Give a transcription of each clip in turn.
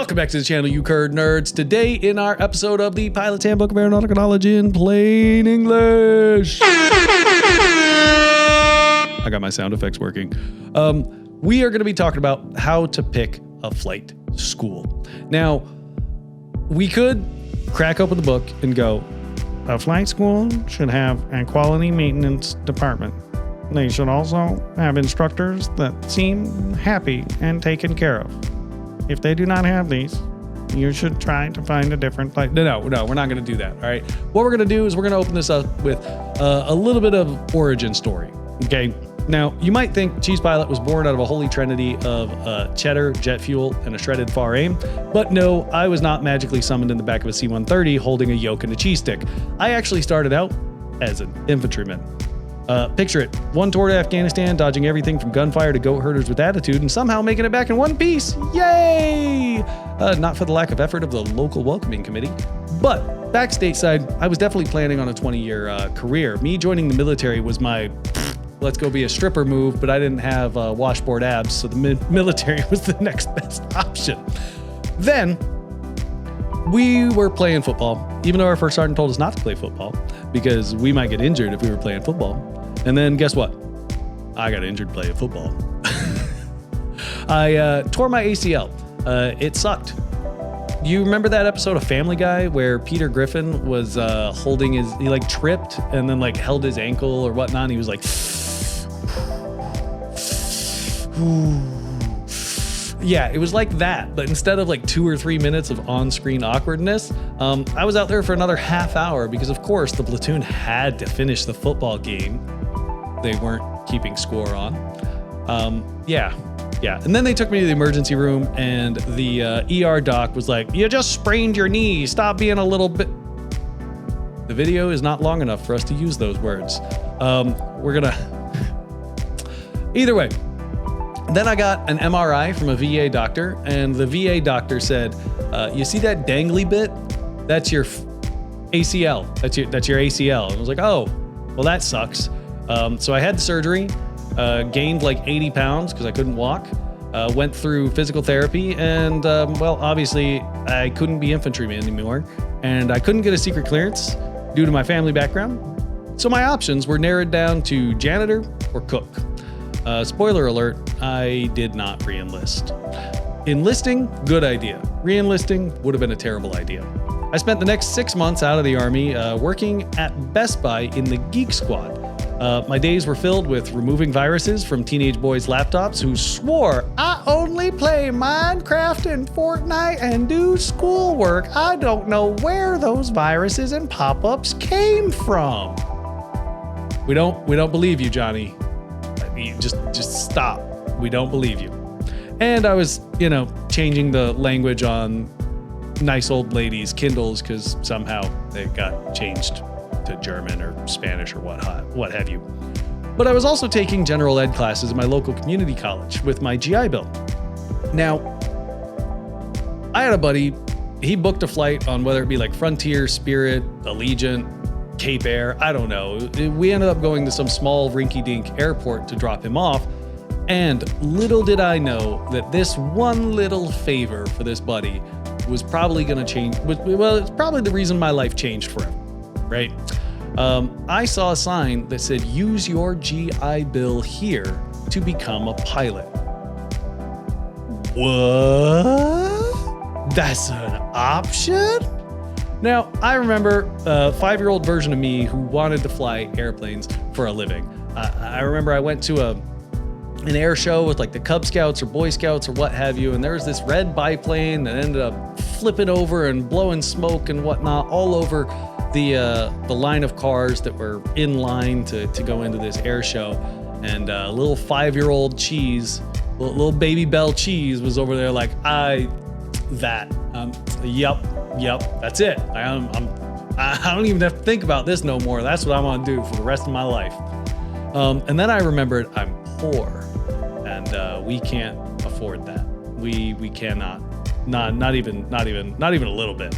Welcome back to the channel, you curd nerds. Today in our episode of the Pilot's Handbook of Aeronautical Knowledge in plain English. I got my sound effects working. We are going to be talking about how to pick a flight school. Now, we could crack open the book and go, a flight school should have a quality maintenance department. They should also have instructors that seem happy and taken care of. If they do not have these, you should try to find a different flight. No, we're not going to do that. All right. What we're going to do is we're going to open this up with a little bit of origin story. Okay. Now, you might think Cheese Pilot was born out of a holy trinity of cheddar, jet fuel, and a shredded far aim. But no, I was not magically summoned in the back of a C-130 holding a yoke and a cheese stick. I actually started out as an infantryman. Picture it, one tour to Afghanistan, dodging everything from gunfire to goat herders with attitude, and somehow making it back in one piece. Yay! Not for the lack of effort of the local welcoming committee. But back stateside, I was definitely planning on a 20-year career. Me joining the military was my let's go be a stripper move, but I didn't have washboard abs, so the military was the next best option. Then we were playing football, even though our first sergeant told us not to play football because we might get injured if we were playing football. And then guess what? I got injured playing football. I tore my ACL. It sucked. You remember that episode of Family Guy where Peter Griffin was holding he like tripped and then like held his ankle or whatnot. And he was like, yeah, it was like that, but instead of like 2 or 3 minutes of on-screen awkwardness, I was out there for another half hour because of course the platoon had to finish the football game. They weren't keeping score on. Yeah. And then they took me to the emergency room and the ER doc was like, you just sprained your knee. Stop being a little bit. The video is not long enough for us to use those words. Either way. Then I got an MRI from a VA doctor, and the VA doctor said, you see that dangly bit? That's your ACL. That's your ACL. And I was like, oh, well, that sucks. So I had the surgery, gained like 80 pounds because I couldn't walk, went through physical therapy, and well, obviously I couldn't be infantryman anymore, and I couldn't get a secret clearance due to my family background. So my options were narrowed down to janitor or cook. Spoiler alert, I did not re-enlist. Enlisting, good idea. Re-enlisting would have been a terrible idea. I spent the next 6 months out of the Army working at Best Buy in the Geek Squad. My days were filled with removing viruses from teenage boys' laptops who swore, I only play Minecraft and Fortnite and do schoolwork. I don't know where those viruses and pop-ups came from. We don't believe you, Johnny. Just stop. We don't believe you. And I was, changing the language on nice old ladies' Kindles because somehow they got changed to German or Spanish or what have you. But I was also taking general ed classes at my local community college with my GI Bill. Now, I had a buddy, he booked a flight on whether it be like Frontier, Spirit, Allegiant, Cape Air, I don't know. We ended up going to some small rinky-dink airport to drop him off. And little did I know that this one little favor for this buddy was probably going to change. Well, it's probably the reason my life changed forever, right? I saw a sign that said, use your GI Bill here to become a pilot. What? That's an option? Now, I remember a 5-year-old version of me who wanted to fly airplanes for a living. I remember I went to an air show with like the Cub Scouts or Boy Scouts or what have you, and there was this red biplane that ended up flipping over and blowing smoke and whatnot all over the line of cars that were in line to go into this air show. And little 5-year-old Cheese, little baby Bell Cheese was over there like, Yep, that's it. I don't even have to think about this no more. That's what I'm gonna do for the rest of my life. And then I remembered I'm poor, and we can't afford that. We cannot. Not even a little bit.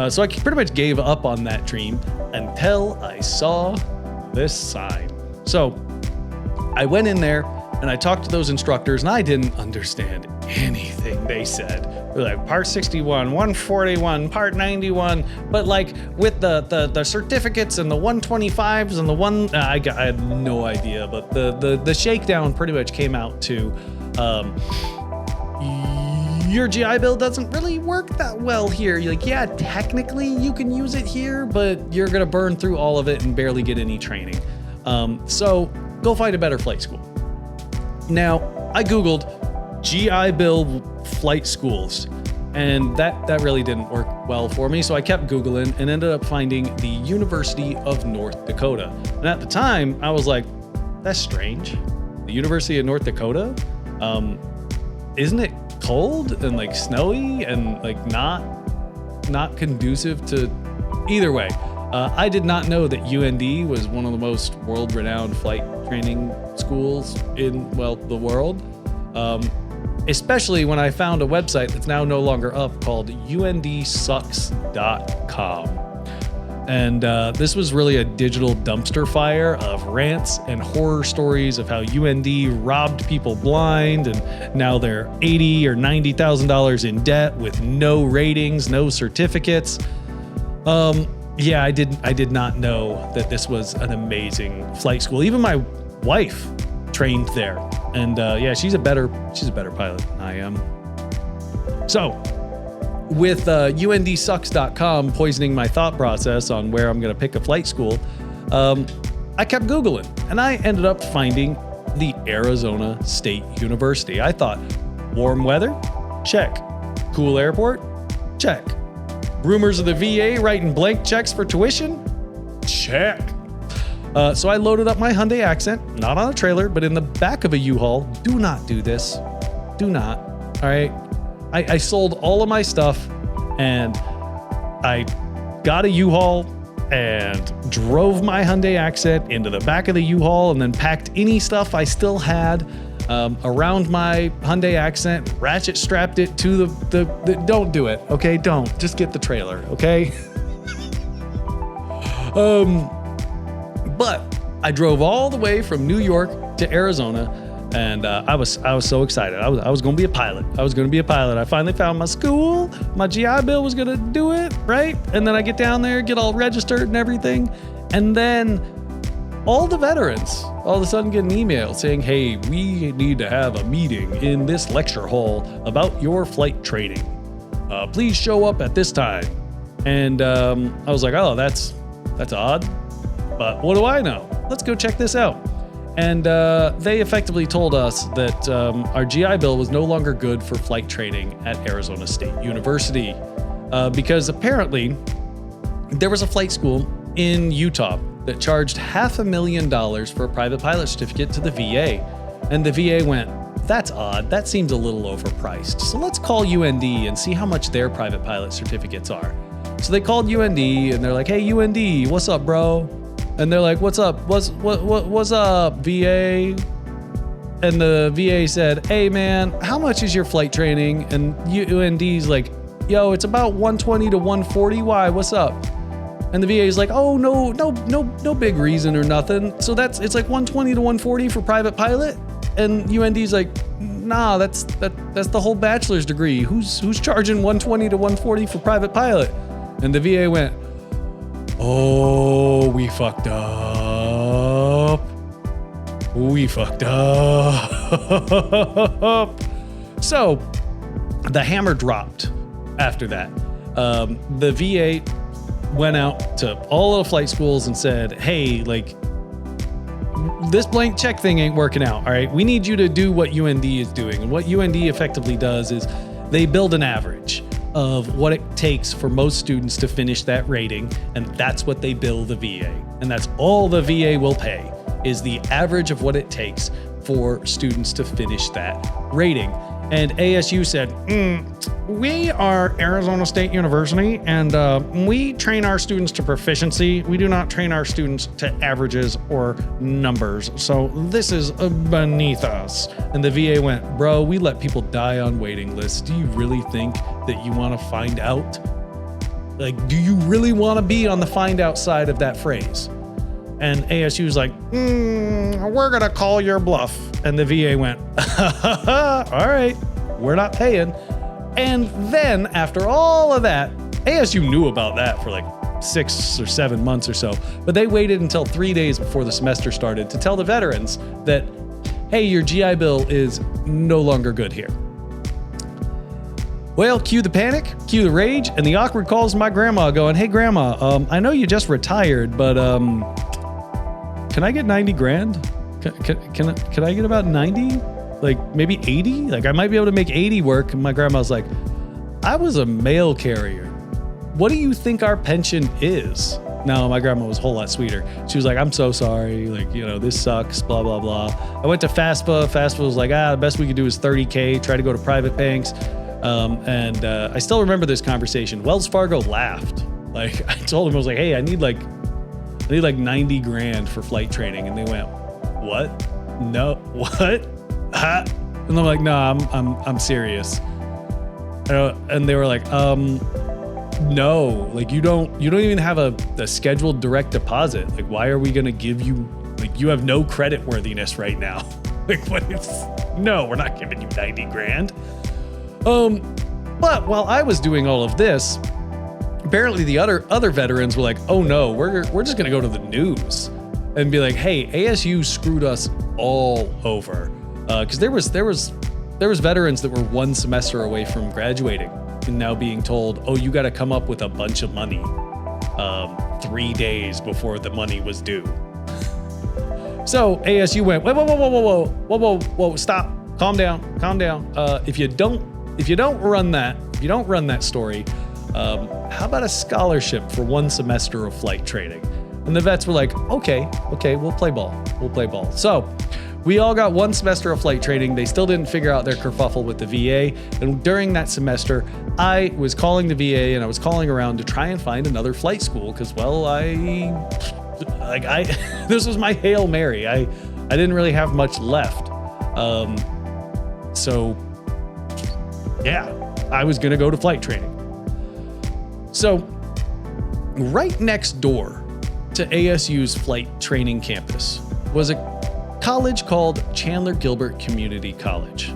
So I pretty much gave up on that dream until I saw this sign. So I went in there and I talked to those instructors, and I didn't understand anything they said. like part 61, 141, part 91, but like with the certificates and the 125s and the one, I had no idea, but the shakedown pretty much came out to, your GI Bill doesn't really work that well here. You're like, yeah, technically you can use it here, but you're gonna burn through all of it and barely get any training. So go find a better flight school. Now, I Googled GI Bill flight schools, and that really didn't work well for me. So I kept Googling and ended up finding the University of North Dakota. And at the time, I was like, that's strange. The University of North Dakota? Isn't it cold and like snowy and like not conducive to either way? I did not know that UND was one of the most world-renowned flight training schools in, well, the world. Especially when I found a website that's now no longer up called UNDsucks.com. And this was really a digital dumpster fire of rants and horror stories of how UND robbed people blind, and now they're $80,000 or $90,000 in debt with no ratings, no certificates. Yeah, I did not know that this was an amazing flight school. Even my wife trained there, and yeah, she's a better pilot than I am. So, with UNDsucks.com poisoning my thought process on where I'm going to pick a flight school, I kept Googling, and I ended up finding the Arizona State University. I thought, warm weather? Check. Cool airport? Check. Rumors of the VA writing blank checks for tuition? Check. So I loaded up my Hyundai Accent, not on a trailer, but in the back of a U-Haul. Do not do this. Do not. All right. I sold all of my stuff, and I got a U-Haul and drove my Hyundai Accent into the back of the U-Haul, and then packed any stuff I still had around my Hyundai Accent, ratchet strapped it to the don't do it, okay? Don't. Just get the trailer, okay? But I drove all the way from New York to Arizona, and I was so excited. I was going to be a pilot. I finally found my school. My GI Bill was going to do it, right? And then I get down there, get all registered and everything, and then all the veterans all of a sudden get an email saying, hey, we need to have a meeting in this lecture hall about your flight training. Please show up at this time. And I was like, oh, that's odd. But what do I know? Let's go check this out. And they effectively told us that our GI Bill was no longer good for flight training at Arizona State University because apparently there was a flight school in Utah that charged $500,000 for a private pilot certificate to the VA. And the VA went, that's odd. That seems a little overpriced. So let's call UND and see how much their private pilot certificates are. So they called UND and they're like, hey, UND, what's up, bro? And they're like, what's up? What's up, VA? And the VA said, hey, man, how much is your flight training? And UND's like, yo, it's about 120 to 140. Why? What's up? And the VA is like, oh, no big reason or nothing. So it's like 120 to 140 for private pilot. And UND's like, nah, that's the whole bachelor's degree. Who's charging 120 to 140 for private pilot? And the VA went, oh, we fucked up. So the hammer dropped after that. The VA went out to all of the flight schools and said, hey, like, this blank check thing ain't working out. All right, we need you to do what UND is doing. And what UND effectively does is they build an average of what it takes for most students to finish that rating, and that's what they bill the VA. And that's all the VA will pay, is the average of what it takes for students to finish that rating. And ASU said, we are Arizona State University, and we train our students to proficiency. We do not train our students to averages or numbers. So this is beneath us. And the VA went, bro, we let people die on waiting lists. Do you really think that you want to find out? Like, do you really want to be on the find out side of that phrase? And ASU was like, we're going to call your bluff. And the VA went, all right, we're not paying. And then after all of that, ASU knew about that for like 6 or 7 months or so, but they waited until 3 days before the semester started to tell the veterans that, hey, your GI Bill is no longer good here. Well, cue the panic, cue the rage, and the awkward calls my grandma going, hey grandma, I know you just retired, but can I get 90 grand? Can I get about 90? Like maybe 80? Like I might be able to make 80 work. And my grandma's like, I was a mail carrier. What do you think our pension is? No, my grandma was a whole lot sweeter. She was like, I'm so sorry. Like, this sucks, blah, blah, blah. I went to FAFSA. FAFSA was like, the best we could do is 30K, try to go to private banks. And I still remember this conversation. Wells Fargo laughed. Like I told them, I was like, hey, I need like 90 grand for flight training. And they went, what? No, what? Huh? And I'm like, no, I'm serious. And they were like, no, like you don't even have a scheduled direct deposit. Like, why are we going to give you, like, you have no credit worthiness right now. Like, no, we're not giving you 90 grand. But while I was doing all of this, apparently the other veterans were like, oh no, we're just going to go to the news and be like, hey, ASU screwed us all over. Cause there was veterans that were 1 semester away from graduating and now being told, oh, you got to come up with a bunch of money 3 days before the money was due. So ASU went, whoa, stop, calm down. If you don't run that story, how about a scholarship for 1 semester of flight training? And the vets were like, okay, we'll play ball. So we all got 1 semester of flight training. They still didn't figure out their kerfuffle with the VA. And during that semester, I was calling the VA and I was calling around to try and find another flight school because, well, this was my Hail Mary. I didn't really have much left. So yeah, I was going to go to flight training. So right next door to ASU's flight training campus was a college called Chandler Gilbert Community College.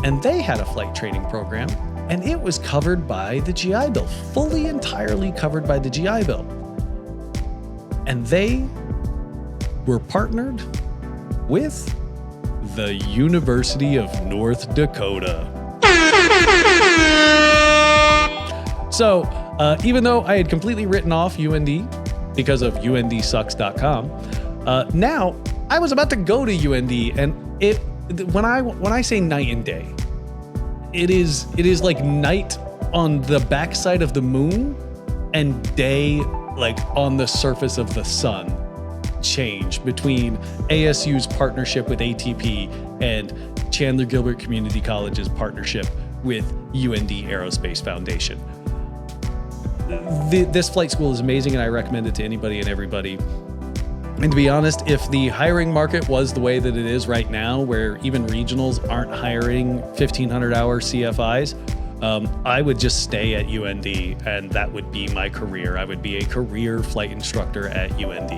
And they had a flight training program, and it was covered by the GI Bill, fully entirely covered by the GI Bill. And they were partnered with the University of North Dakota. So even though I had completely written off UND because of UNDsucks.com, now I was about to go to UND, and when I say night and day, it is like night on the backside of the moon and day like on the surface of the sun change between ASU's partnership with ATP and Chandler Gilbert Community College's partnership with UND Aerospace Foundation. This flight school is amazing, and I recommend it to anybody and everybody. And to be honest, if the hiring market was the way that it is right now, where even regionals aren't hiring 1,500-hour CFIs, I would just stay at UND, and that would be my career. I would be a career flight instructor at UND.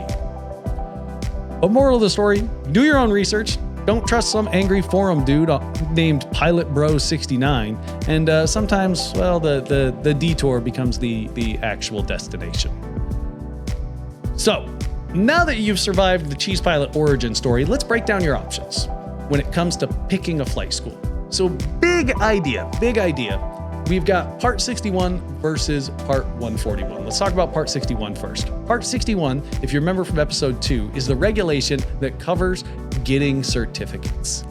But moral of the story, do your own research. Don't trust some angry forum dude named Pilot Bro 69. And sometimes, well, the detour becomes the actual destination. So, now that you've survived the Cheese Pilot origin story, let's break down your options when it comes to picking a flight school. So big idea. We've got Part 61 versus Part 141. Let's talk about Part 61 first. Part 61, if you remember from episode 2, is the regulation that covers getting certificates.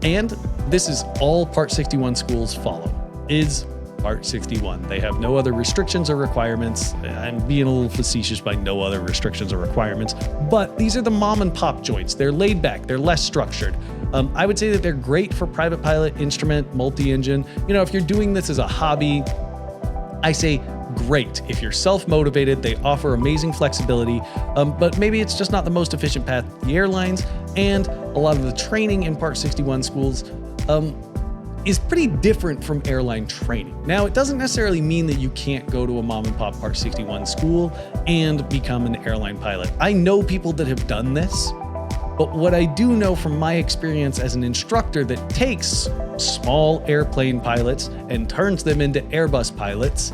And this is all Part 61 schools follow, is Part 61. They have no other restrictions or requirements. I'm being a little facetious by no other restrictions or requirements, but these are the mom and pop joints. They're laid back. They're less structured. I would say that they're great for private pilot, instrument, multi-engine. If you're doing this as a hobby, I say great. If you're self-motivated, they offer amazing flexibility, but maybe it's just not the most efficient path to the airlines, and a lot of the training in Part 61 schools is pretty different from airline training. Now, it doesn't necessarily mean that you can't go to a mom and pop Part 61 school and become an airline pilot. I know people that have done this, but what I do know from my experience as an instructor that takes small airplane pilots and turns them into Airbus pilots.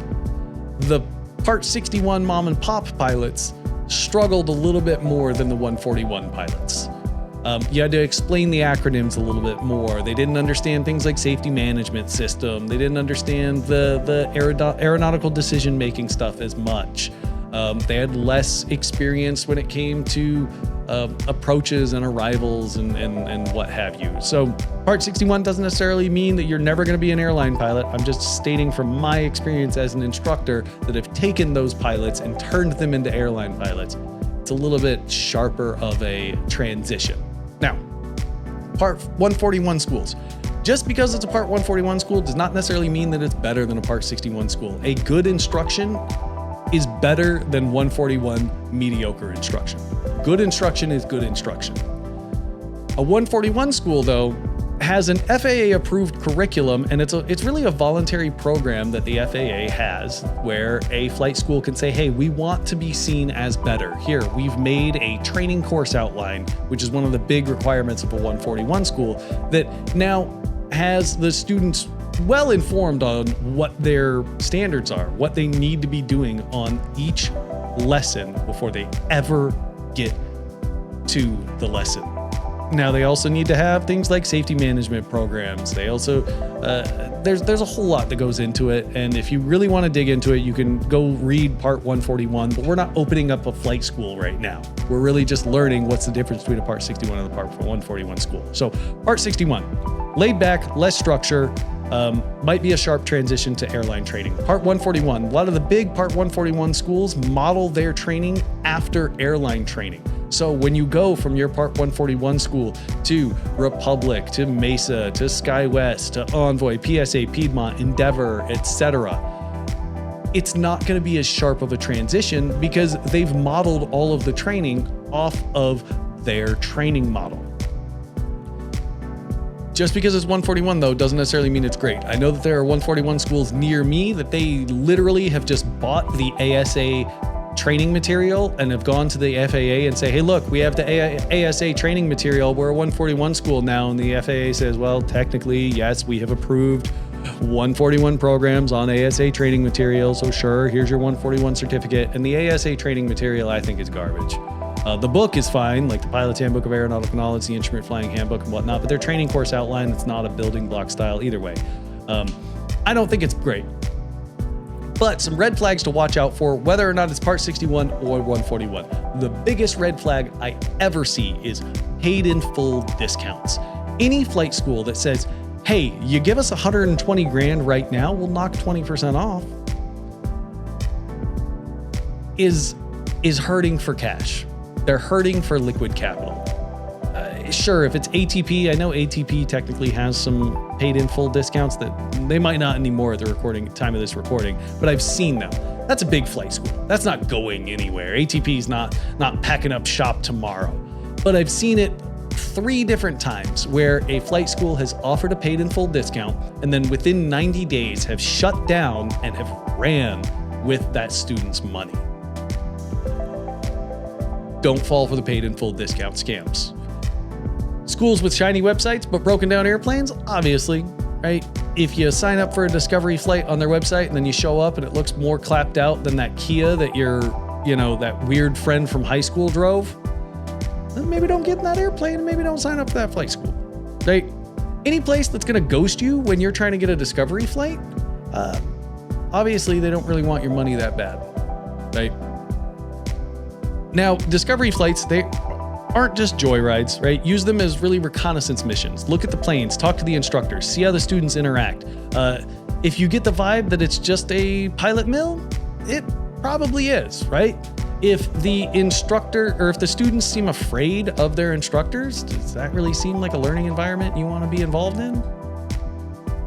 The Part 61 mom and pop pilots struggled a little bit more than the 141 pilots. You had to explain the acronyms a little bit more. They didn't understand things like safety management system. They didn't understand the aeronautical decision-making stuff as much. They had less experience when it came to approaches and arrivals and what have you. So Part 61 doesn't necessarily mean that you're never going to be an airline pilot. I'm just stating from my experience as an instructor that I've taken those pilots and turned them into airline pilots. It's a little bit sharper of a transition. Now, Part 141 schools. Just because it's a Part 141 school does not necessarily mean that it's better than a Part 61 school. A good instruction is better than 141 mediocre instruction. Good instruction is good instruction. A 141 school, though, has an FAA-approved curriculum, and it's really a voluntary program that the FAA has where a flight school can say, hey, we want to be seen as better. Here, we've made a training course outline, which is one of the big requirements of a 141 school, that now has the students well informed on what their standards are, what they need to be doing on each lesson before they ever get to the lesson. Now, they also need to have things like safety management programs. They also, there's a whole lot that goes into it. And if you really want to dig into it, you can go read Part 141, but we're not opening up a flight school right now. We're really just learning what's the difference between a Part 61 and a Part 141 school. So Part 61, laid back, less structure, might be a sharp transition to airline training. Part 141, a lot of the big Part 141 schools model their training after airline training. So when you go from your Part 141 school to Republic, to Mesa, to SkyWest, to Envoy, PSA, Piedmont, Endeavor, etc., it's not going to be as sharp of a transition because they've modeled all of the training off of their training model. Just because it's 141, though, doesn't necessarily mean it's great. I know that there are 141 schools near me that they literally have just bought the ASA training material and have gone to the FAA and say, hey, look, we have the ASA training material. We're a 141 school now. And the FAA says, well, technically, yes, we have approved 141 programs on ASA training material. So sure, here's your 141 certificate. And the ASA training material, I think, is garbage. The book is fine, like the Pilot's Handbook of Aeronautical Knowledge, the Instrument Flying Handbook and whatnot, but their training course outline, it's not a building block style either way. I don't think it's great. But some red flags to watch out for, whether or not it's Part 61 or 141. The biggest red flag I ever see is paid in full discounts. Any flight school that says, hey, you give us 120 grand right now, we'll knock 20% off, is hurting for cash. They're hurting for liquid capital. Sure, if it's ATP, I know ATP technically has some paid in full discounts that they might not anymore at the time of this recording, but I've seen them. That's a big flight school. That's not going anywhere. ATP is not packing up shop tomorrow. But I've seen it 3 different times where a flight school has offered a paid in full discount and then within 90 days have shut down and have ran with that student's money. Don't fall for the paid in full discount scams. Schools with shiny websites but broken down airplanes, obviously, right? If you sign up for a discovery flight on their website and then you show up and it looks more clapped out than that Kia that that weird friend from high school drove, then maybe don't get in that airplane and maybe don't sign up for that flight school, right? Any place that's going to ghost you when you're trying to get a discovery flight, obviously they don't really want your money that bad, right? Now, discovery flights, they aren't just joyrides, right? Use them as really reconnaissance missions. Look at the planes, talk to the instructors, see how the students interact. If you get the vibe that it's just a pilot mill, it probably is, right? If the instructor or if the students seem afraid of their instructors, does that really seem like a learning environment you want to be involved in?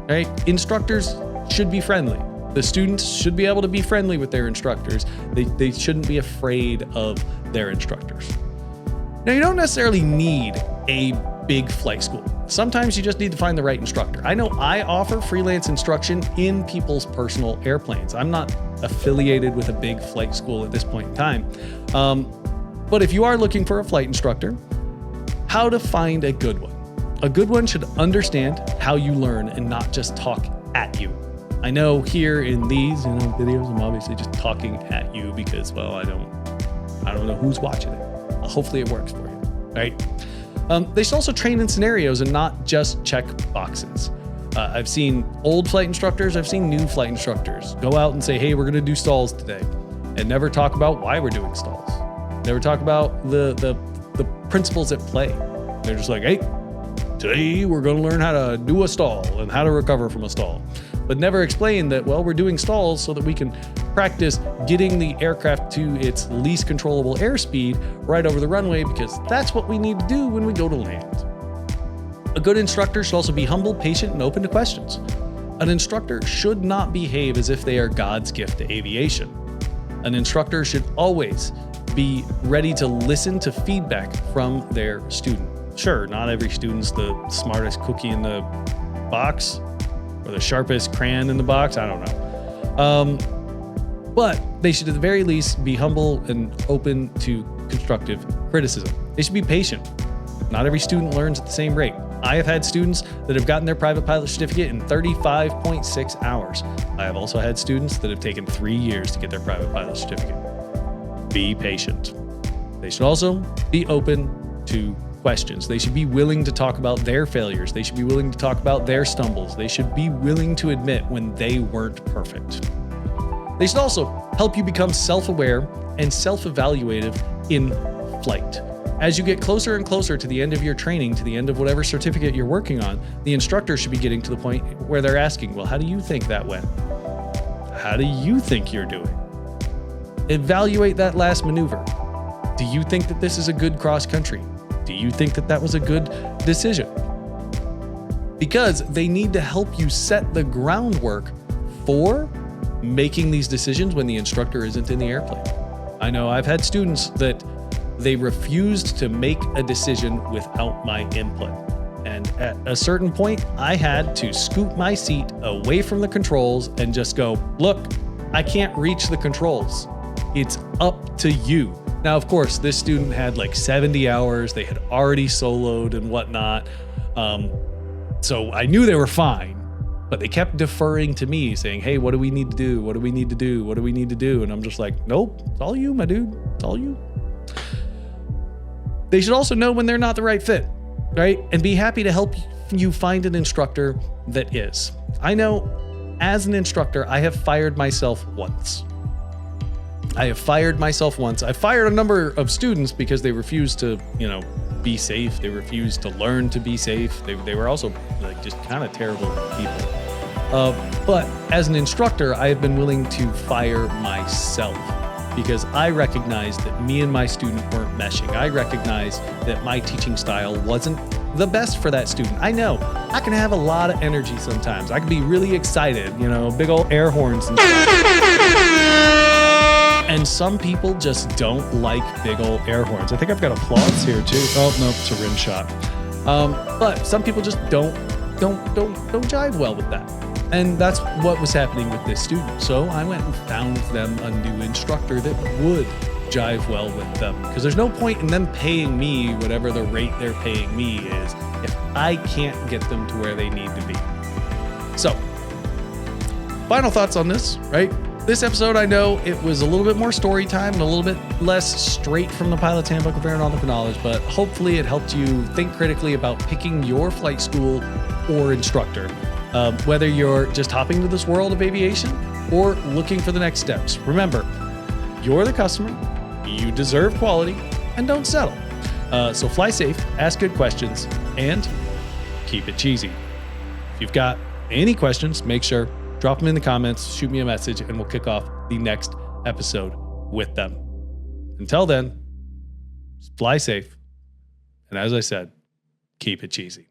Right? Instructors should be friendly. The students should be able to be friendly with their instructors. They shouldn't be afraid of their instructors. Now, you don't necessarily need a big flight school. Sometimes you just need to find the right instructor. I know I offer freelance instruction in people's personal airplanes. I'm not affiliated with a big flight school at this point in time. But if you are looking for a flight instructor, how to find a good one. A good one should understand how you learn and not just talk at you. I know here in these videos, I'm obviously just talking at you because, well, I don't know who's watching it. Hopefully it works for you, right? They should also train in scenarios and not just check boxes. I've seen old flight instructors, I've seen new flight instructors go out and say, hey, we're going to do stalls today, and never talk about why we're doing stalls. Never talk about the principles at play. They're just like, hey, today we're going to learn how to do a stall and how to recover from a stall. But never explain that, well, we're doing stalls so that we can practice getting the aircraft to its least controllable airspeed right over the runway, because that's what we need to do when we go to land. A good instructor should also be humble, patient, and open to questions. An instructor should not behave as if they are God's gift to aviation. An instructor should always be ready to listen to feedback from their student. Sure, not every student's the smartest cookie in the box or the sharpest crayon in the box, I don't know. But they should at the very least be humble and open to constructive criticism. They should be patient. Not every student learns at the same rate. I have had students that have gotten their private pilot certificate in 35.6 hours. I have also had students that have taken 3 years to get their private pilot certificate. Be patient. They should also be open to questions. They should be willing to talk about their failures. They should be willing to talk about their stumbles. They should be willing to admit when they weren't perfect. They should also help you become self-aware and self-evaluative in flight. As you get closer and closer to the end of your training, to the end of whatever certificate you're working on, the instructor should be getting to the point where they're asking, well, how do you think that went? How do you think you're doing? Evaluate that last maneuver. Do you think that this is a good cross country? Do you think that that was a good decision? Because they need to help you set the groundwork for making these decisions when the instructor isn't in the airplane. I know I've had students that they refused to make a decision without my input. And at a certain point, I had to scoop my seat away from the controls and just go, look, I can't reach the controls. It's up to you. Now, of course, this student had like 70 hours. They had already soloed and whatnot. So I knew they were fine, but they kept deferring to me saying, hey, what do we need to do? What do we need to do? What do we need to do? And I'm just like, nope, it's all you, my dude. It's all you. They should also know when they're not the right fit, right? And be happy to help you find an instructor that is. I know as an instructor, I have fired myself once. I fired a number of students because they refused to, be safe. They refused to learn to be safe. They were also like just kind of terrible people. But as an instructor, I have been willing to fire myself because I recognized that me and my student weren't meshing. I recognized that my teaching style wasn't the best for that student. I know I can have a lot of energy sometimes. I can be really excited, big old air horns and And some people just don't like big old air horns. I think I've got applause here too. Oh no, it's a rim shot. But some people just don't jive well with that. And that's what was happening with this student. So I went and found them a new instructor that would jive well with them. Because there's no point in them paying me whatever the rate they're paying me is if I can't get them to where they need to be. So, final thoughts on this, right? This episode, I know it was a little bit more story time and a little bit less straight from the Pilot's Handbook of Aeronautical Knowledge, but hopefully it helped you think critically about picking your flight school or instructor. Whether you're just hopping into this world of aviation or looking for the next steps. Remember, you're the customer, you deserve quality, and don't settle. So fly safe, ask good questions, and keep it cheesy. If you've got any questions, make sure, drop them in the comments, shoot me a message, and we'll kick off the next episode with them. Until then, fly safe, and as I said, keep it cheesy.